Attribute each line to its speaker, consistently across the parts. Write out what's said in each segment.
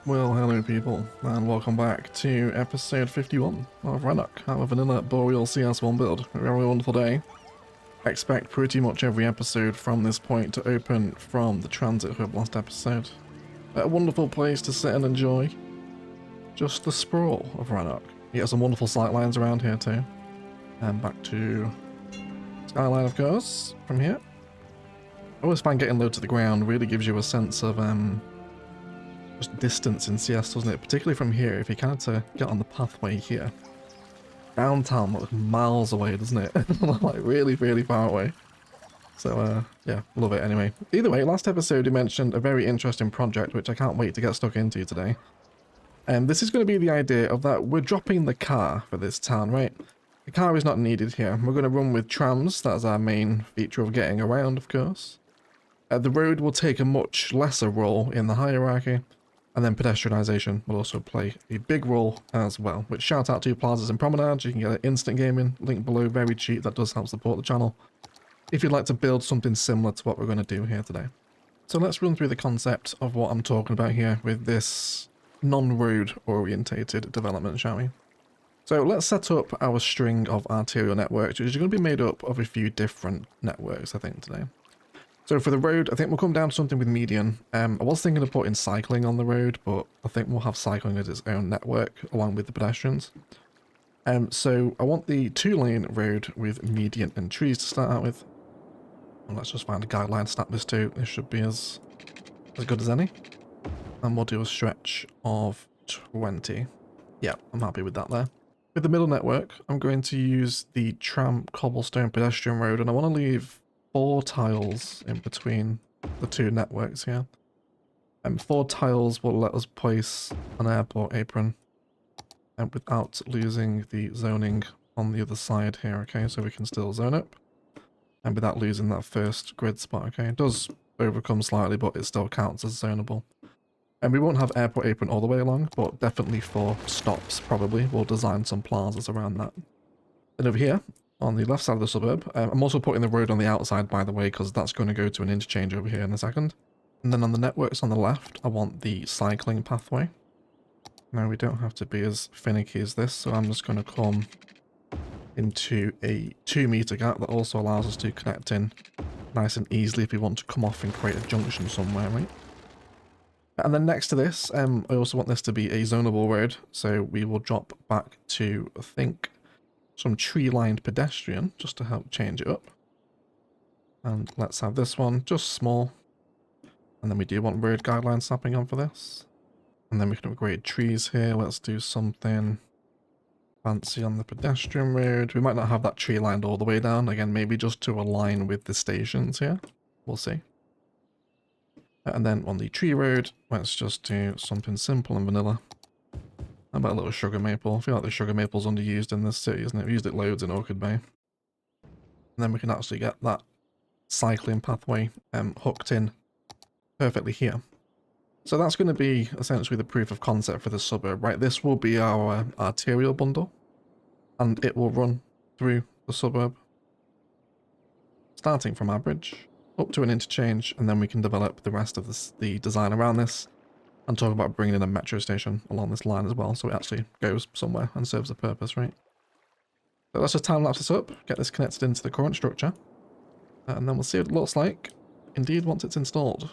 Speaker 1: Well, hello people, and welcome back to episode 51 of Rannoch, our vanilla Boreal CS1 build. A very wonderful day. Expect pretty much every episode from this point to open from the transit hub last episode. A wonderful place to sit and enjoy just the sprawl of Rannoch. You get some wonderful sight lines around here too. And back to skyline, of course, from here. I always find getting low to the ground really gives you a sense of just distance in CS, doesn't it? Particularly from here, if you kind of get on the pathway here. Downtown looks miles away, doesn't it? Like really, really far away. So, yeah, love it anyway. Either way, last episode you mentioned a very interesting project, which I can't wait to get stuck into today. And this is going to be the idea of that we're dropping the car for this town, right? The car is not needed here. We're going to run with trams. That's our main feature of getting around, of course. The road will take a much lesser role in the hierarchy. And then pedestrianisation will also play a big role as well. Which shout out to Plazas and Promenade. You can get an instant gaming link below, very cheap. That does help support the channel. If you'd like to build something similar to what we're going to do here today. So let's run through the concept of what I'm talking about here with this non-road orientated development, shall we? So let's set up our string of arterial networks, which is going to be made up of a few different networks, I think, today. So for the road, I think we'll come down to something with median. I was thinking of putting cycling on the road, but I think we'll have cycling as its own network along with the pedestrians. So I want the 2-lane road with median and trees to start out with. And let's just find a guideline to snap this to. This should be as good as any. And we'll do a stretch of 20. Yeah, I'm happy with that there. With the middle network, I'm going to use the tram cobblestone pedestrian road, and I want to leave 4 tiles in between the 2 networks here. And 4 tiles will let us place an airport apron and without losing the zoning on the other side here, okay? So we can still zone up and without losing that first grid spot, okay? It does overcome slightly, but it still counts as zonable. And we won't have airport apron all the way along, but definitely for stops probably. We'll design some plazas around that. And over here, on the left side of the suburb, I'm also putting the road on the outside, by the way, because that's going to go to an interchange over here in a second. And then on the networks on the left, I want the cycling pathway. Now, we don't have to be as finicky as this, so I'm just going to come into a 2-meter gap that also allows us to connect in nice and easily if we want to come off and create a junction somewhere, right? And then next to this, I also want this to be a zonable road, so we will drop back to, I think, some tree-lined pedestrian, just to help change it up. And let's have this one, just small. And then we do want road guidelines snapping on for this. And then we can upgrade trees here. Let's do something fancy on the pedestrian road. We might not have that tree lined all the way down. Again, maybe just to align with the stations here. We'll see. And then on the tree road, let's just do something simple and vanilla. How about a little sugar maple? I feel like the sugar maple's underused in this city, isn't it? We've used it loads in Orchid Bay. And then we can actually get that cycling pathway hooked in perfectly here. So that's going to be essentially the proof of concept for the suburb, right? This will be our arterial bundle, and it will run through the suburb, starting from our bridge, up to an interchange, and then we can develop the rest of the design around this. And talk about bringing in a metro station along this line as well, so it actually goes somewhere and serves a purpose, right? So let's just time-lapse this up, get this connected into the current structure, and then we'll see what it looks like, indeed, once it's installed.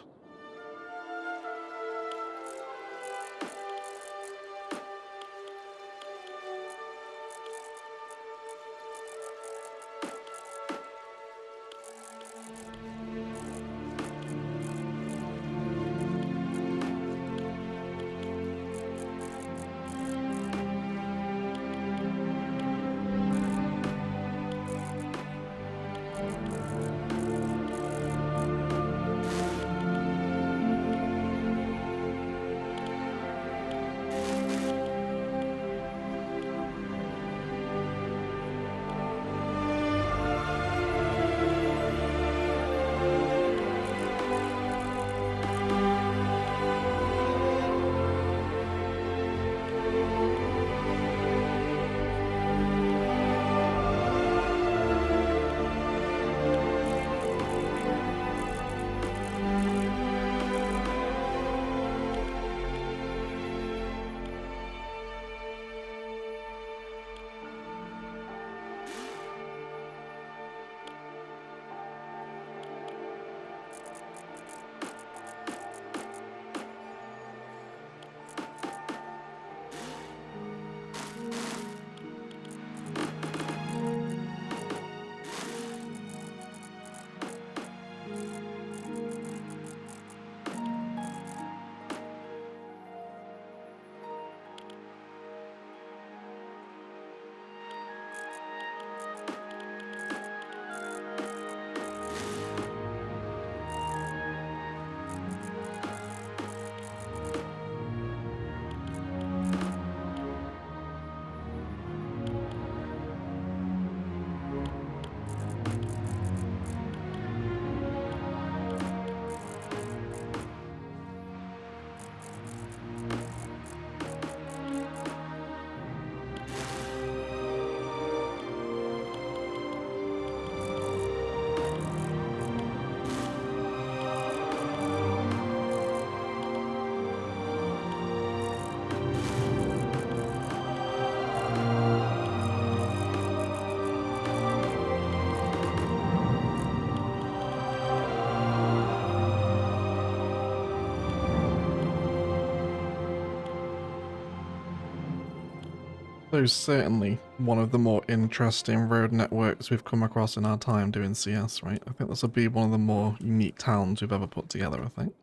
Speaker 1: So certainly one of the more interesting road networks we've come across in our time doing CS, right? I think this will be one of the more unique towns we've ever put together, I think.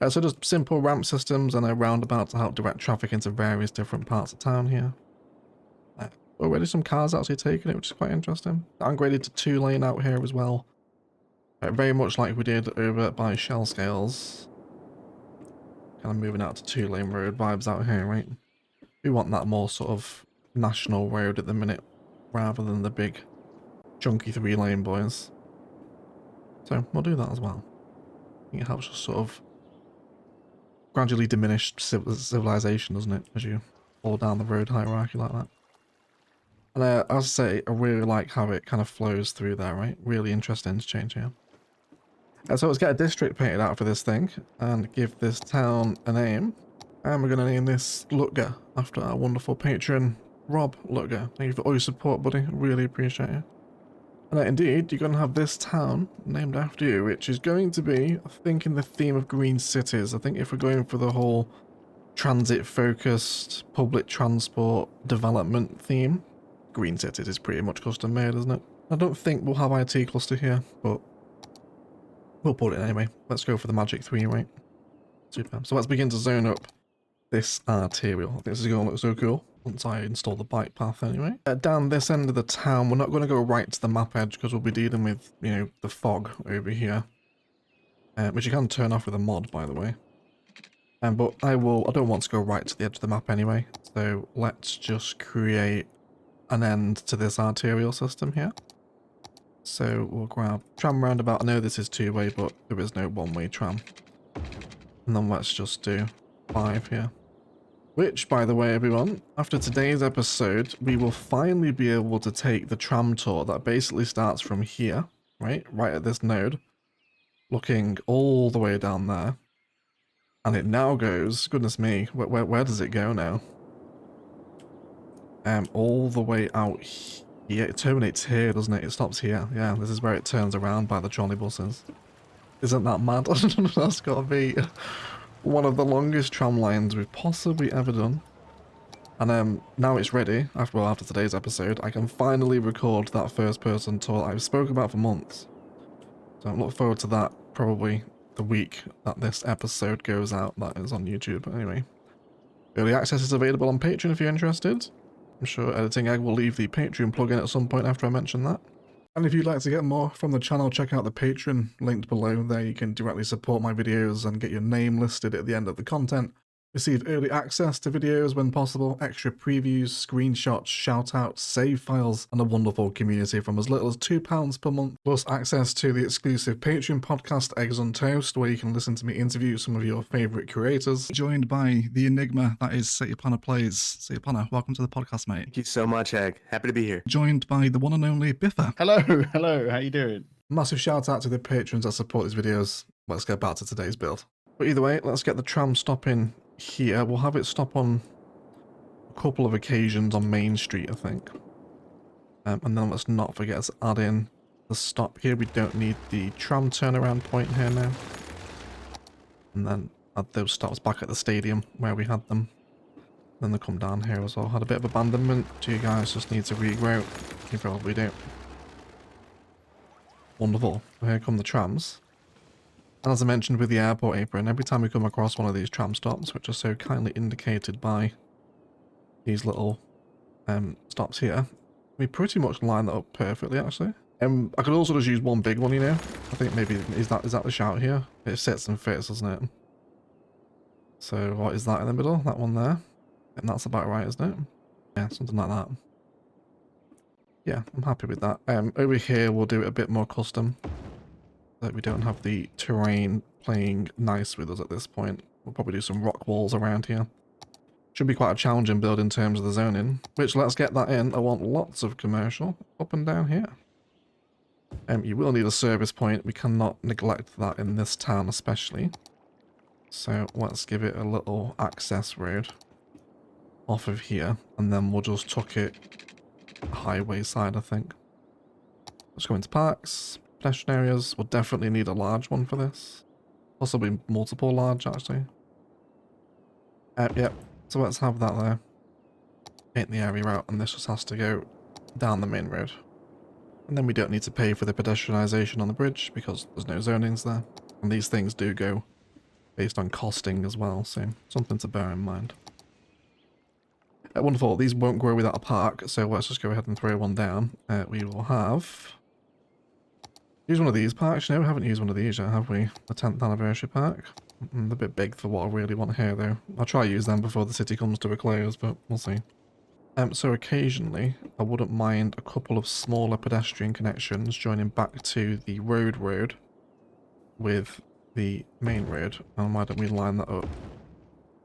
Speaker 1: So just simple ramp systems and a roundabout to help direct traffic into various different parts of town here. Already some cars actually taking it, which is quite interesting. Downgraded to 2-lane out here as well. Very much like we did over by Shell Scales. Kind of moving out to 2-lane road vibes out here, right? We want that more sort of national road at the minute, rather than the big chunky 3-lane boys. So we'll do that as well. I think it helps us sort of gradually diminish civilization, doesn't it? As you fall down the road hierarchy like that. And as I say, I really like how it kind of flows through there, right? Really interesting interchange here. So let's get a district painted out for this thing and give this town a name. And we're going to name this Lutger after our wonderful patron, Rob Lutger. Thank you for all your support, buddy. Really appreciate it. And indeed, you're going to have this town named after you, which is going to be, I think, in the theme of green cities. I think if we're going for the whole transit-focused public transport development theme, green cities is pretty much custom made, isn't it? I don't think we'll have IT cluster here, but we'll put it anyway. Let's go for the magic 3, right? Super. So let's begin to zone up this arterial. I think this is going to look so cool once I install the bike path anyway. Down this end of the town, we're not going to go right to the map edge because we'll be dealing with, you know, the fog over here. Which you can turn off with a mod, by the way. But I don't want to go right to the edge of the map anyway. So let's just create an end to this arterial system here. So we'll grab tram roundabout. I know this is 2-way, but there is no 1-way tram. And then let's just do 5 here. Which, by the way, everyone, after today's episode, we will finally be able to take the tram tour that basically starts from here, right at this node, looking all the way down there. And it now goes, goodness me, where does it go now? All the way out here. It terminates here, doesn't it? It stops here. Yeah, this is where it turns around by the trolley buses. Isn't that mad? That's got to be one of the longest tram lines we've possibly ever done. And now it's ready, after today's episode, I can finally record that first person tour I've spoken about for months. So I look forward to that probably the week that this episode goes out, that is on YouTube. But anyway, early access is available on Patreon if you're interested. I'm sure Editing Egg will leave the Patreon plugin at some point after I mention that. And if you'd like to get more from the channel, check out the Patreon linked below. There you can directly support my videos and get your name listed at the end of the content. Receive early access to videos when possible, extra previews, screenshots, shoutouts, save files, and a wonderful community from as little as £2 per month, plus access to the exclusive Patreon podcast Eggs on Toast, where you can listen to me interview some of your favourite creators. Joined by the enigma that is Satipana Plays. Satipana, welcome to the podcast, mate.
Speaker 2: Thank you so much, Egg. Happy to be here.
Speaker 1: Joined by the one and only Biffa.
Speaker 3: Hello, how you doing?
Speaker 1: Massive shout out to the patrons that support these videos. Let's get back to today's build. But either way, let's get the tram stopping here. We'll have it stop on a couple of occasions on Main Street, I think. And then let's not forget to add in the stop here. We don't need the tram turnaround point here now. And then add those stops back at the stadium where we had them. Then they come down here as well. Had a bit of abandonment. Do you guys just need to regrout? You probably do. Wonderful. Here come the trams. As I mentioned with the airport apron, every time we come across one of these tram stops, which are so kindly indicated by these little stops here, we pretty much line that up perfectly, actually. I could also just use one big one, you know. I think maybe, is that the shout here? It sits and fits, doesn't it? So what is that in the middle? That one there. And that's about right, isn't it? Yeah, something like that. Yeah, I'm happy with that. Over here, we'll do it a bit more custom. That we don't have the terrain playing nice with us at this point. We'll probably do some rock walls around here. Should be quite a challenging build in terms of the zoning, which let's get that in. I want lots of commercial up and down here. You will need a service point. We cannot neglect that in this town especially. So let's give it a little access road off of here, and then we'll just tuck it highway side, I think. Let's go into parks. Pedestrian areas. We'll definitely need a large one for this. Possibly multiple large, actually. Yep. So let's have that there. paint the area out, and this just has to go down the main road. And then we don't need to pay for the pedestrianisation on the bridge because there's no zonings there. And these things do go based on costing as well, so something to bear in mind. Wonderful, these won't grow without a park, so let's just go ahead and throw one down. We will have... Use one of these parks. No, we haven't used one of these yet, have we? The 10th anniversary park. They're a bit big for what I really want here, though. I'll try to use them before the city comes to a close, but we'll see. So occasionally, I wouldn't mind a couple of smaller pedestrian connections joining back to the road with the main road. And why don't we line that up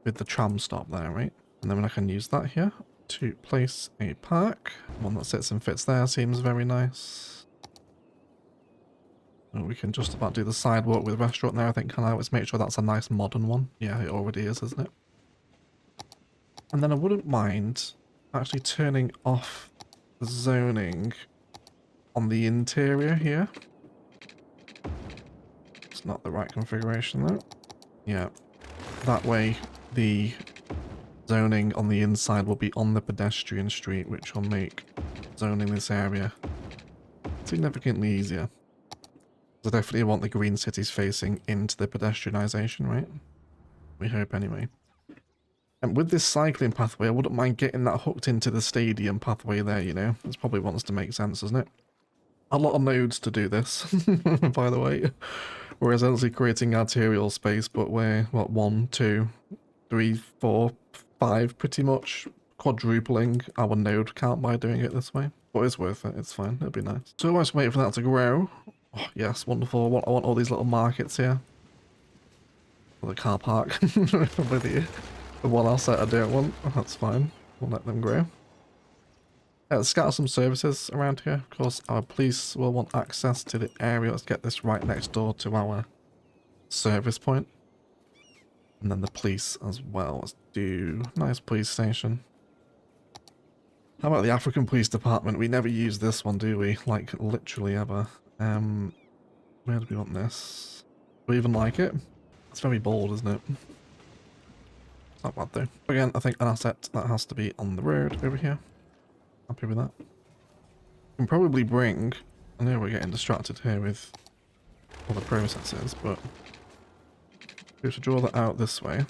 Speaker 1: with the tram stop there, right? And then I can use that here to place a park. One that sits and fits there seems very nice. And we can just about do the sidewalk with restaurant there, I think, can I? Let's make sure that's a nice modern one. Yeah, it already is, isn't it? And then I wouldn't mind actually turning off the zoning on the interior here. It's not the right configuration though. Yeah, that way the zoning on the inside will be on the pedestrian street, which will make zoning this area significantly easier. I definitely want the green cities facing into the pedestrianisation, right? We hope anyway. And with this cycling pathway, I wouldn't mind getting that hooked into the stadium pathway there, you know? This probably wants to make sense, doesn't it? A lot of nodes to do this, by the way. We're essentially creating arterial space, but we're, what, 1, 2, 3, 4, 5, pretty much quadrupling our node count by doing it this way. But it's worth it, it's fine, it'll be nice. So let's wait for that to grow. Oh, yes, wonderful. I want all these little markets here. Or the car park. Probably the one asset I don't want. Oh, that's fine. We'll let them grow. Let's scatter some services around here. Of course, our police will want access to the area. Let's get this right next door to our service point. And then the police as well. Let's do nice police station. How about the African Police Department? We never use this one, do we? Like, literally ever. Where do we want this? Do we even like it? It's very bold, isn't it? It's not bad though. Again, I think an asset that has to be on the road over here. Happy with that. Can probably bring... I know we're getting distracted here with other processes, but if we were to draw that out this way,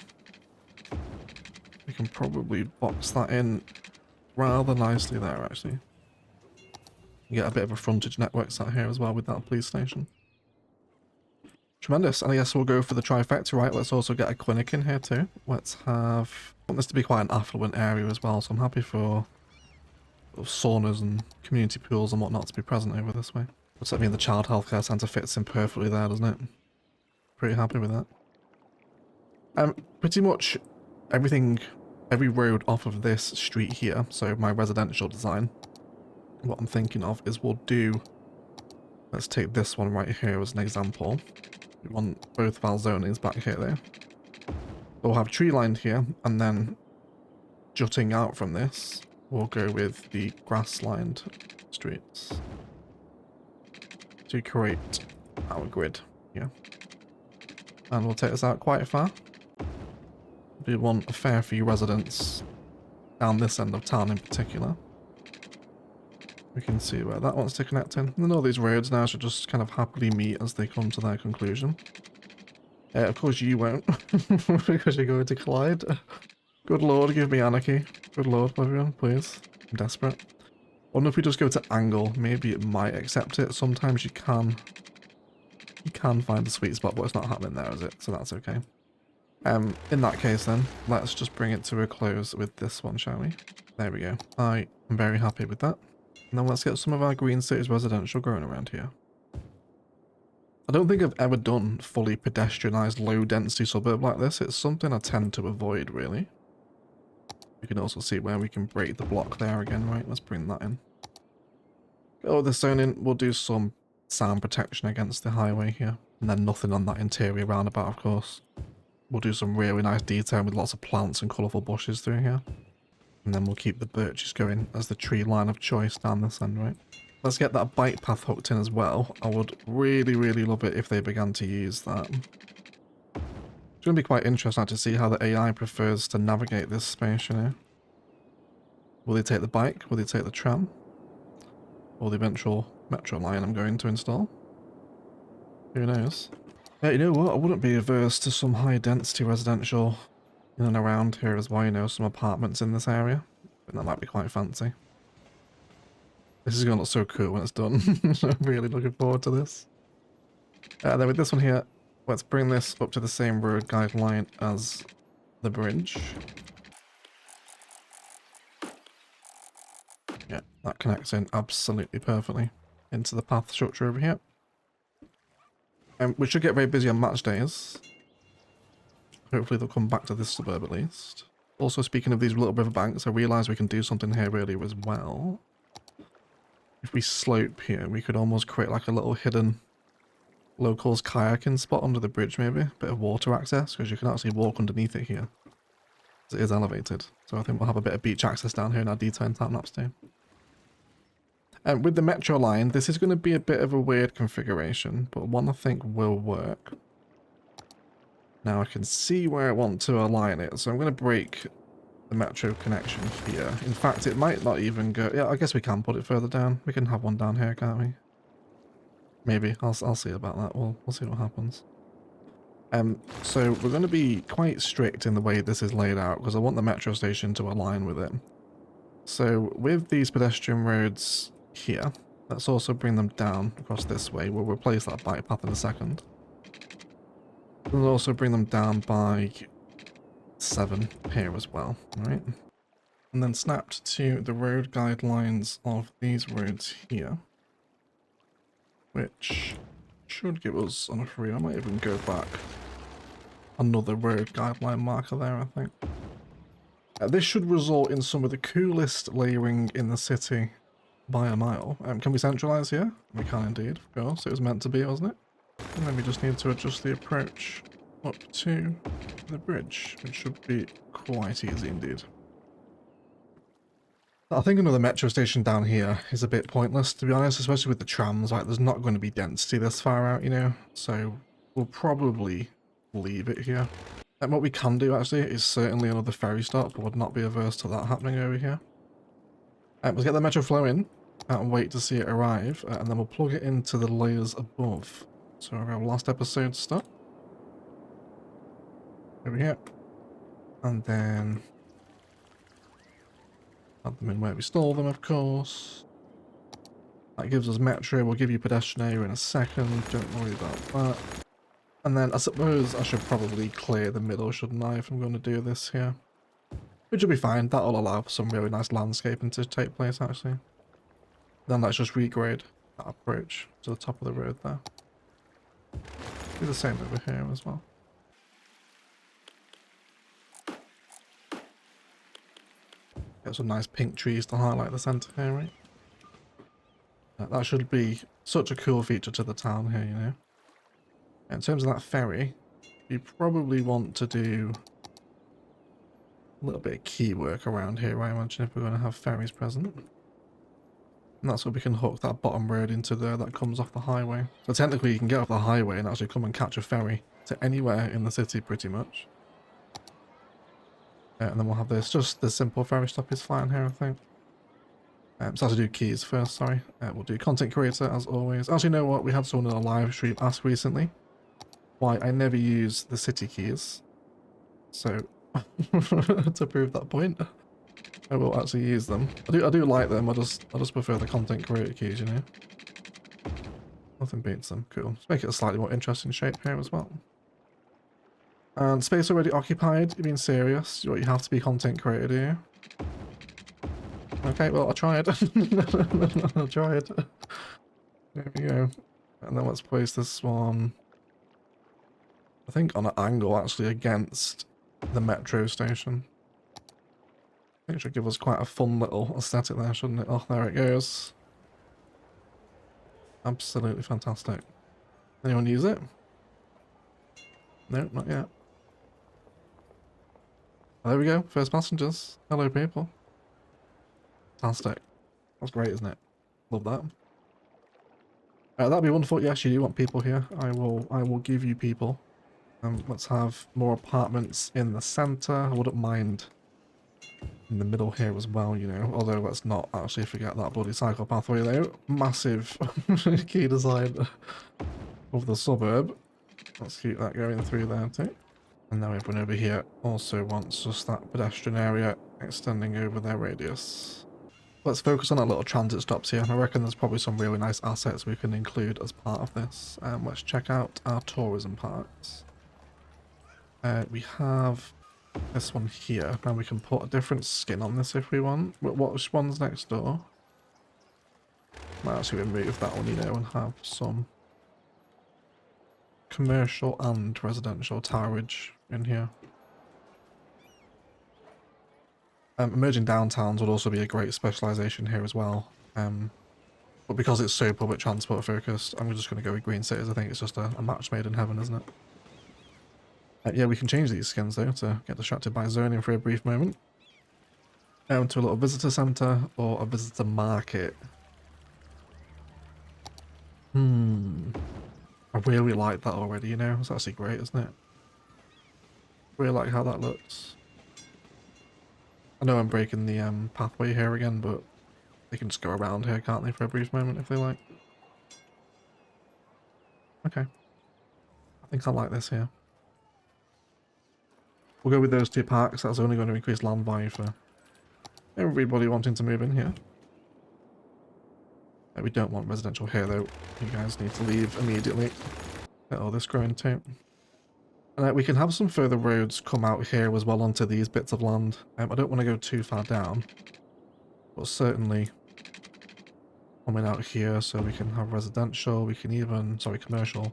Speaker 1: we can probably box that in rather nicely there, actually. You get a bit of a frontage network sat here as well with that police station. Tremendous. And I guess we'll go for the trifecta, right? Let's also get a clinic in here too. Let's have... I want this to be quite an affluent area as well, so I'm happy for saunas and community pools and whatnot to be present over this way. Looks like the child healthcare centre fits in perfectly there, doesn't it? Pretty happy with that. Pretty much everything, every road off of this street here, so my residential design, what I'm thinking of is we'll do... Let's take this one right here as an example. We want both of our zonings back here though. We'll have tree lined here, and then jutting out from this, we'll go with the grass lined streets to create our grid here. And we'll take this out quite far. We want a fair few residents down this end of town in particular. We can see where that wants to connect in. And then all these roads now should just kind of happily meet as they come to their conclusion. Of course you won't, because you're going to collide. Good lord, give me anarchy. Good lord, everyone, please. I'm desperate. I wonder if we just go to angle, maybe it might accept it. Sometimes you can find a sweet spot, but it's not happening there, is it? So that's okay. In that case then, let's just bring it to a close with this one, shall we? There we go. I am very happy with that. And then let's get some of our green cities residential growing around here. I don't think I've ever done fully pedestrianised low density suburb like this. It's something I tend to avoid, really. You can also see where we can break the block there again, right? Let's bring that in. Oh, this zoning, we'll do some sound protection against the highway here. And then nothing on that interior roundabout, of course. We'll do some really nice detail with lots of plants and colourful bushes through here. And then we'll keep the birches going as the tree line of choice down this end, right? Let's get that bike path hooked in as well. I would really, really love it if they began to use that. It's going to be quite interesting to see how the AI prefers to navigate this space, you know? Will they take the bike? Will they take the tram? Or the eventual metro line I'm going to install? Who knows? Yeah, you know what? I wouldn't be averse to some high density residential in and around here as well, you know, some apartments in this area. But that might be quite fancy. This is going to look so cool when it's done. I'm really looking forward to this. Then with this one here, let's bring this up to the same road guideline as the bridge. Yeah, that connects in absolutely perfectly into the path structure over here. And we should get very busy on match days. Hopefully they'll come back to this suburb at least. Also, speaking of these little riverbanks, I realise we can do something here earlier as well. If we slope here, we could almost create like a little hidden locals kayaking spot under the bridge maybe. A bit of water access, because you can actually walk underneath it here. It is elevated. So I think we'll have a bit of beach access down here in our D10 time lapse too. And with the metro line, this is going to be a bit of a weird configuration, but one I think will work. Now I can see where I want to align it, so I'm going to break the metro connection here. In fact, it might not even go... Yeah, I guess we can put it further down. We can have one down here, can't we? Maybe. I'll see about that. We'll see what happens. So we're going to be quite strict in the way this is laid out, because I want the metro station to align with it. So with these pedestrian roads here, let's also bring them down across this way. We'll replace that bike path in a second. We'll also bring them down by 7 here as well, right? And then snapped to the road guidelines of these roads here, which should give us on a free. I might even go back another road guideline marker there, I think. This should result in some of the coolest layering in the city by a mile. Can we centralize here? We can indeed, of course. It was meant to be, wasn't it? And then we just need to adjust the approach up to the bridge, which should be quite easy indeed. I think another metro station down here is a bit pointless, to be honest, especially with the trams. Like, there's not going to be density this far out, you know, so we'll probably leave it here. And what we can do, actually, is certainly another ferry stop. I would not be averse to that happening over here. Let's get the metro flow in and wait to see it arrive, and then we'll plug it into the layers above. So our last episode stuff. Over here. And then add them in where we store them, of course. That gives us metro. We'll give you pedestrian area in a second. Don't worry about that. And then I suppose I should probably clear the middle, shouldn't I, if I'm going to do this here. Which will be fine. That'll allow for some really nice landscaping to take place, actually. Then let's just regrade that approach to the top of the road there. Do the same over here as well. Get some nice pink trees to highlight the centre here, right? That should be such a cool feature to the town here, you know. In terms of that ferry, you probably want to do a little bit of key work around here, I imagine, if we're going to have ferries present. And that's where we can hook that bottom road into there that comes off the highway. So technically you can get off the highway and actually come and catch a ferry to anywhere in the city pretty much. And then we'll have this, just the simple ferry stop is fine here, I think. So I have to do keys first, sorry. We'll do content creator as always. Actually, you know what? We had someone in a live stream ask recently why I never use the city keys. So, to prove that point, I will actually use them. I do like them. I just prefer the content creator keys, you know. Nothing beats them. Cool. Let's make it a slightly more interesting shape here as well. And space already occupied. You being serious? You have to be content creator, do you? Okay, well, I tried. I tried. There we go. And then let's place this one, I think, on an angle, actually, against the metro station. I think it should give us quite a fun little aesthetic there, shouldn't it? Oh, there it goes. Absolutely fantastic. Anyone use it? No, not yet. Oh, there we go. First passengers. Hello, people. Fantastic. That's great, isn't it? Love that. That'd be wonderful. Yes, you do want people here. I will give you people. Let's have more apartments in the center. I wouldn't mind in the middle here as well, you know, although let's not actually forget that bloody cycle pathway though. Massive key design of the suburb. Let's keep that going through there too. And now everyone over here also wants just that pedestrian area extending over their radius. Let's focus on our little transit stops here. I reckon there's probably some really nice assets we can include as part of this. Let's check out our tourism parks. We have this one here. Now we can put a different skin on this if we want. But which one's next door? Might actually remove that one, you know, and have some commercial and residential towerage in here. Emerging downtowns would also be a great specialization here as well. But because it's so public transport focused, I'm just going to go with green cities. I think it's just a match made in heaven, isn't it? Yeah, we can change these skins though to get distracted by zoning for a brief moment. To a little visitor centre or a visitor market. I really like that already, you know? It's actually great, isn't it? Really like how that looks. I know I'm breaking the pathway here again, but they can just go around here, can't they, for a brief moment if they like. Okay. I think I like this here. We'll go with those two parks. That's only going to increase land value for everybody wanting to move in here. We don't want residential here though. You guys need to leave immediately. Get all this growing too. And we can have some further roads come out here as well onto these bits of land. I don't want to go too far down, but certainly coming out here so we can have residential. We can even, sorry, commercial.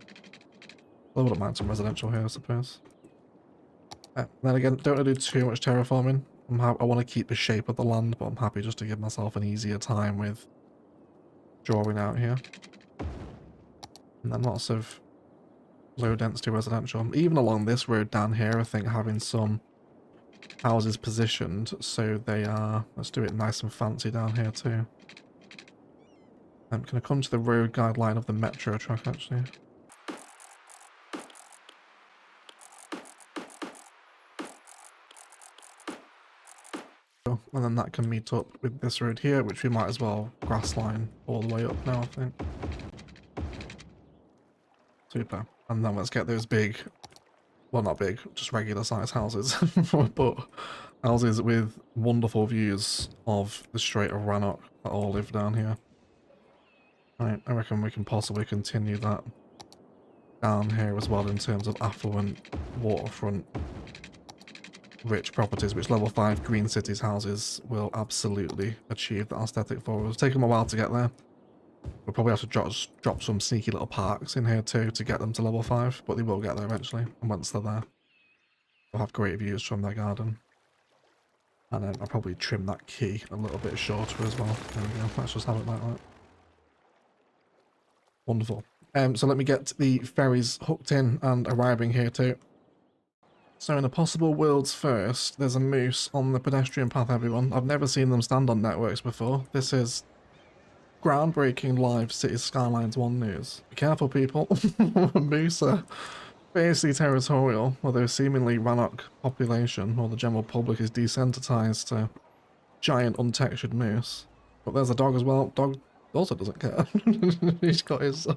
Speaker 1: I wouldn't mind some residential here, I suppose. Then again, don't want to do too much terraforming. I want to keep the shape of the land, but I'm happy just to give myself an easier time with drawing out here. And then lots of low density residential. Even along this road down here, I think having some houses positioned so they are, let's do it nice and fancy down here too. Can I come to the road guideline of the metro track actually? And then that can meet up with this road here, which we might as well grass line all the way up now, I think. Super. And then let's get those big, well not big, just regular size houses, but houses with wonderful views of the Strait of Rannoch that all live down here. Right, I reckon we can possibly continue that down here as well in terms of affluent waterfront rich properties, which level 5 green cities houses will absolutely achieve that aesthetic for us. It's taken them a while to get there. We'll probably have to drop some sneaky little parks in here too to get them to level 5, but they will get there eventually, and once they're there, they'll have great views from their garden. And then I'll probably trim that key a little bit shorter as well. There we go, let's just have it like that. Wonderful. So let me get the ferries hooked in and arriving here too. So in a possible world's first, there's a moose on the pedestrian path, everyone. I've never seen them stand on networks before. This is groundbreaking live City Skylines 1 news. Be careful, people. Moose are fiercely territorial, although seemingly Rannoch population, or the general public, is desensitized to giant untextured moose. But there's a dog as well. Dog also doesn't care. He's got his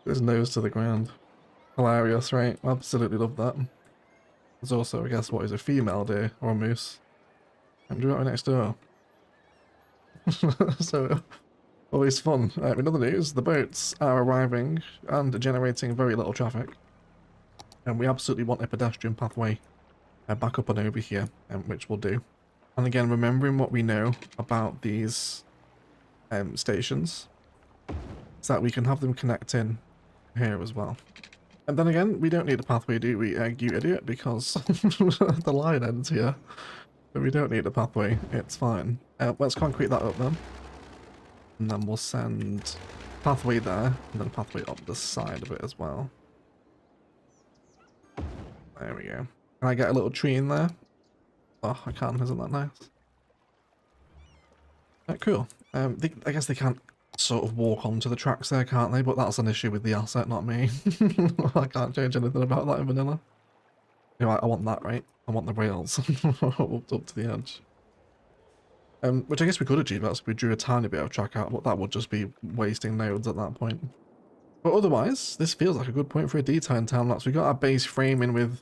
Speaker 1: nose to the ground. Hilarious, right? Absolutely love that. There's also, I guess, what is a female deer or a moose? And do it right next door. So, always fun. In other news, the boats are arriving and generating very little traffic. And we absolutely want a pedestrian pathway back up and over here, which we'll do. And again, remembering what we know about these stations, is that we can have them connect in here as well. And then again, we don't need a pathway, do we, you idiot? Because the line ends here. But we don't need a pathway, it's fine. Let's concrete that up then. And then we'll send pathway there, and then a pathway up the side of it as well. There we go. Can I get a little tree in there? Oh, I can, isn't that nice? Cool. I guess they can't sort of walk onto the tracks there, can't they? But that's an issue with the asset, not me. I can't change anything about that in vanilla. You know, I want that, right? I want the rails up to the edge. Which I guess we could achieve that if we drew a tiny bit of track out, but that would just be wasting nodes at that point. But otherwise, this feels like a good point for a detail in time lapse. We got our base framing with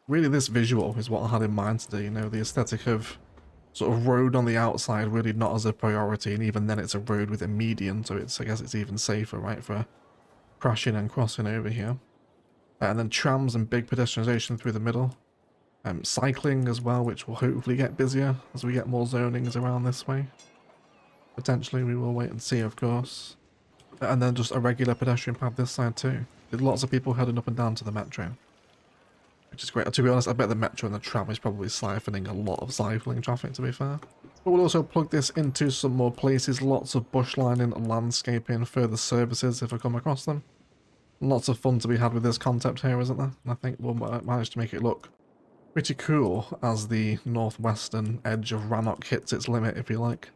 Speaker 1: really this visual is what I had in mind today, you know, the aesthetic of sort of road on the outside really not as a priority, and even then it's a road with a median, so I guess it's even safer, right, for crashing and crossing over here. And then trams and big pedestrianisation through the middle. Cycling as well, which will hopefully get busier as we get more zonings around this way. Potentially, we will wait and see, of course. And then just a regular pedestrian path this side too. With lots of people heading up and down to the metro. Which is great. To be honest, I bet the metro and the tram is probably siphoning a lot of cycling traffic, to be fair. But we'll also plug this into some more places. Lots of bush lining and landscaping, further services if I come across them. Lots of fun to be had with this concept here, isn't there? And I think we'll manage to make it look pretty cool as the northwestern edge of Rannoch hits its limit, if you like.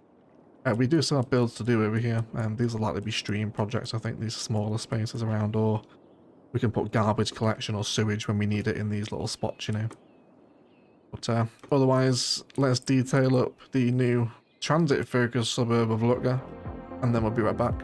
Speaker 1: We do still have builds to do over here, and these are likely to be stream projects, I think, these smaller spaces around, or we can put garbage collection or sewage when we need it in these little spots, you know. But otherwise, let's detail up the new transit-focused suburb of Lutger, and then we'll be right back.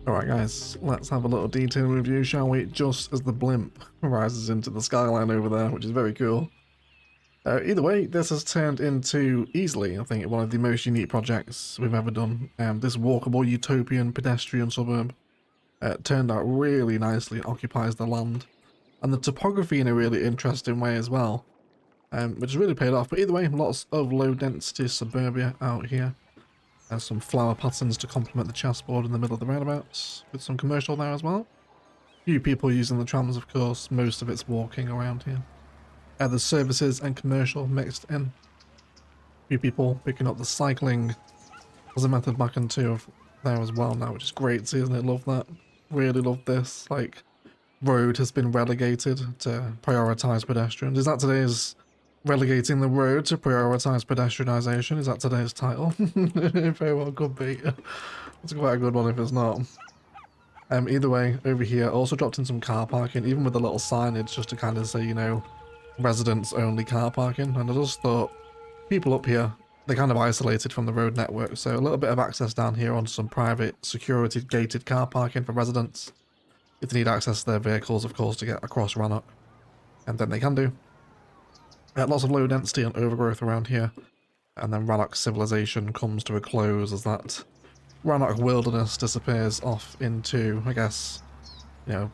Speaker 1: Alright guys, let's have a little detail review, shall we? Just as the blimp rises into the skyline over there, which is very cool. Either way, this has turned into, easily, I think, one of the most unique projects we've ever done. This walkable utopian pedestrian suburb turned out really nicely, it occupies the land. And the topography in a really interesting way as well, which has really paid off. But either way, lots of low density suburbia out here. There's some flower patterns to complement the chessboard in the middle of the roundabouts, with some commercial there as well. Few people using the trams, of course, most of it's walking around here. There's services and commercial mixed in. Few people picking up the cycling as a method back into there as well now, which is great to see, isn't it? Love that. Really love this. Like, road has been relegated to prioritise pedestrians. Is that today's relegating the road to prioritise pedestrianisation? Is that today's title? It very well could be. It's quite a good one if it's not. Either way, over here, also dropped in some car parking, even with a little signage just to kind of say, you know, residents only car parking. And I just thought, people up here, they're kind of isolated from the road network, so a little bit of access down here on some private security gated car parking for residents if they need access to their vehicles, of course, to get across Rannoch, and then they can do. Lots of low density and overgrowth around here, and then Rannoch civilization comes to a close as that Rannoch wilderness disappears off into, I guess, you know,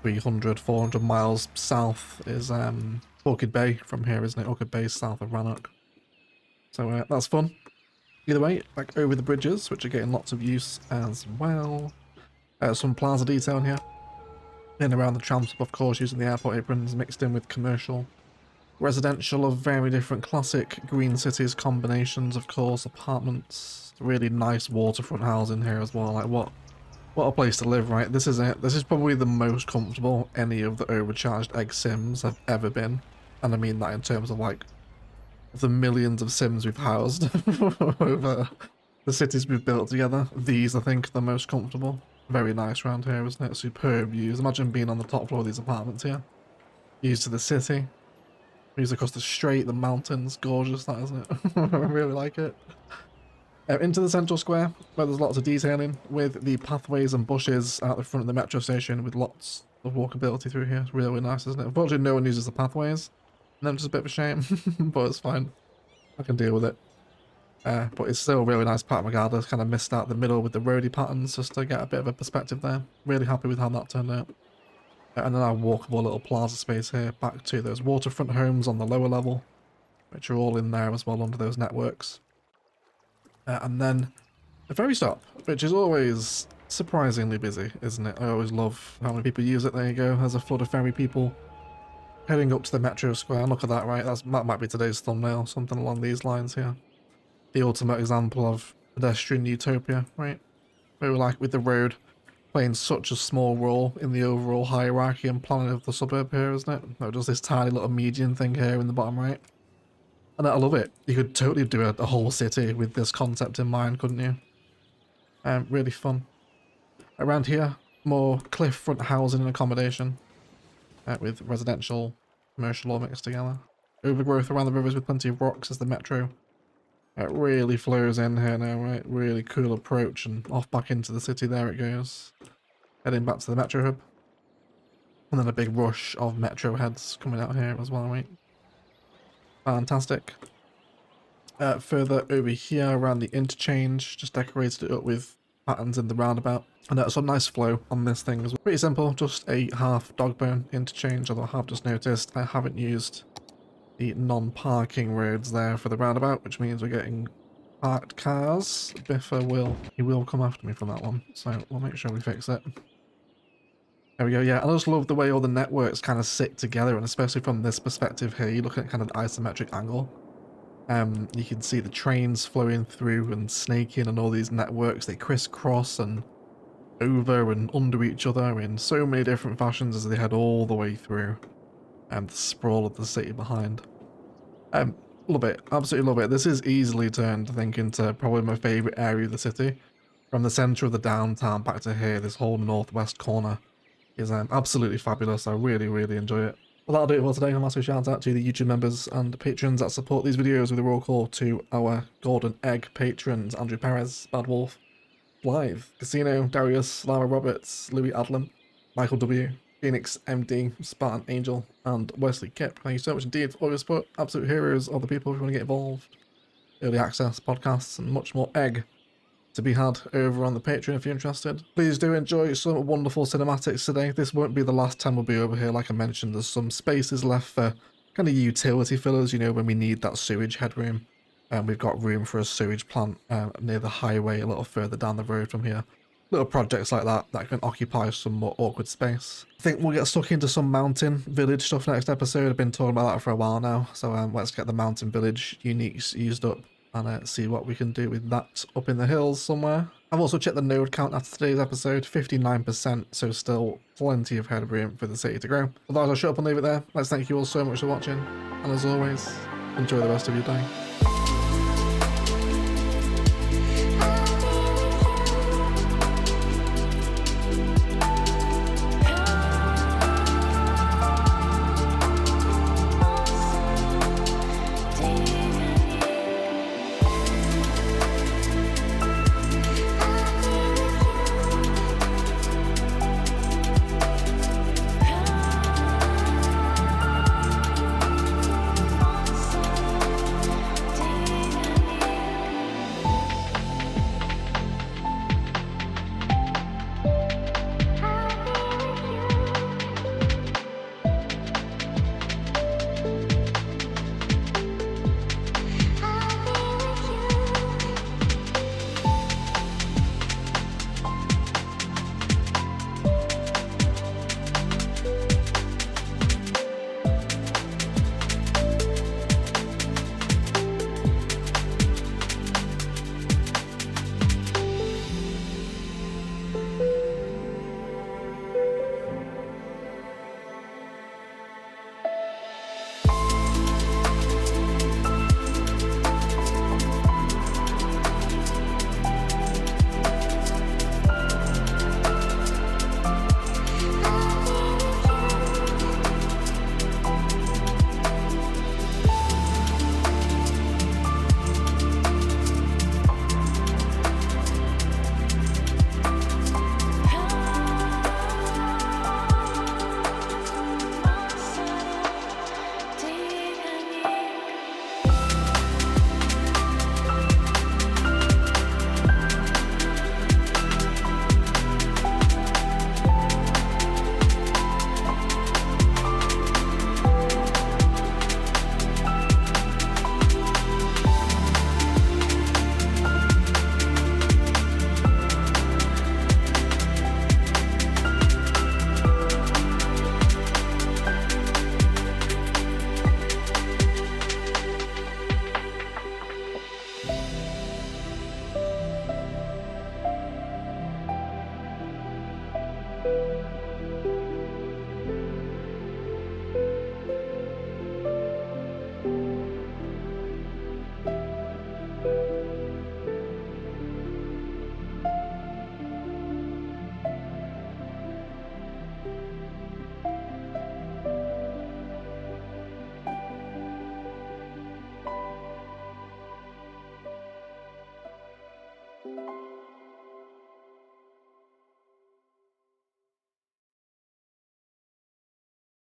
Speaker 1: 300, 400 miles south is Orchid Bay from here, isn't it? Orchid Bay south of Rannoch. So that's fun. Either way, back over the bridges, which are getting lots of use as well. Some plaza detail in here. In around the tram, of course, using the airport aprons mixed in with commercial. Residential of very different classic green cities combinations, of course, apartments. Really nice waterfront housing here as well. Like, what a place to live, right? This is it. This is probably the most comfortable any of the overcharged egg sims have ever been. And I mean that in terms of, like, the millions of sims we've housed over the cities we've built together. These, I think, are the most comfortable. Very nice around here, isn't it? Superb views. Imagine being on the top floor of these apartments here. Views to the city. Views across the strait, the mountains. Gorgeous, that, isn't it? I really like it. Into the central square, where there's lots of detailing, with the pathways and bushes out the front of the metro station, with lots of walkability through here. It's really, really nice, isn't it? Unfortunately, no one uses the pathways. And that's just a bit of a shame, but it's fine. I can deal with it. But it's still a really nice pattern regardless. Kind of missed out the middle with the roadie patterns just to get a bit of a perspective there. Really happy with how that turned out. And then our walkable little plaza space here, back to those waterfront homes on the lower level, which are all in there as well under those networks. And then the ferry stop, which is always surprisingly busy, isn't it? I always love how many people use it. There you go. There's a flood of ferry people heading up to the metro square. Look at that, right? That might be today's thumbnail, something along these lines here. The ultimate example of pedestrian utopia, right? Where we're like with the road playing such a small role in the overall hierarchy and planning of the suburb here, isn't it? No, just this tiny little median thing here in the bottom right. And I love it. You could totally do a whole city with this concept in mind, couldn't you? Really fun. Around here, more cliff front housing and accommodation. With residential, commercial all mixed together. Overgrowth around the rivers with plenty of rocks as the metro really flows in here now, right? Really cool approach, and off back into the city there it goes. Heading back to the metro hub. And then a big rush of metro heads coming out here as well, right? Fantastic. Further over here around the interchange, just decorated it up with patterns in the roundabout. And some nice flow on this thing as well. Pretty simple, just a half dog bone interchange, although I have just noticed I haven't used the non-parking roads there for the roundabout, which means we're getting parked cars. Biffa will come after me for that one, so we'll make sure we fix it. There we go, yeah, I just love the way all the networks kind of sit together, and especially from this perspective here, you look at kind of the isometric angle. You can see the trains flowing through and snaking, and all these networks, they crisscross and over and under each other in so many different fashions as they head all the way through. And the sprawl of the city behind. Love it, absolutely love it. This is easily turned, I think, into probably my favourite area of the city. From the centre of the downtown back to here, this whole northwest corner is absolutely fabulous. I really, really enjoy it. Well, that'll do it for today. A massive shout out to the YouTube members and patrons that support these videos with a roll call to our golden egg patrons: Andrew Perez, Bad Wolf, Live, Casino, Darius, Lara Roberts, Louis Adlam, Michael W, Phoenix MD, Spartan Angel, and Wesley Kip. Thank you so much indeed for all your support. Absolute heroes are the people who want to get involved. Early access, podcasts, and much more egg to be had over on the Patreon if you're interested. Please do enjoy some wonderful cinematics today. This won't be the last time we'll be over here. Like I mentioned, there's some spaces left for kind of utility fillers, you know, when we need that sewage headroom. We've got room for a sewage plant near the highway a little further down the road from here. Little projects like that can occupy some more awkward space. I think we'll get stuck into some mountain village stuff next episode. I've been talking about that for a while now, so let's get the mountain village uniques used up and see what we can do with that up in the hills somewhere. I've also checked the node count after today's episode, 59%, so still plenty of headroom for the city to grow. Otherwise, I'll shut up and leave it there. Let's thank you all so much for watching, and as always, enjoy the rest of your day.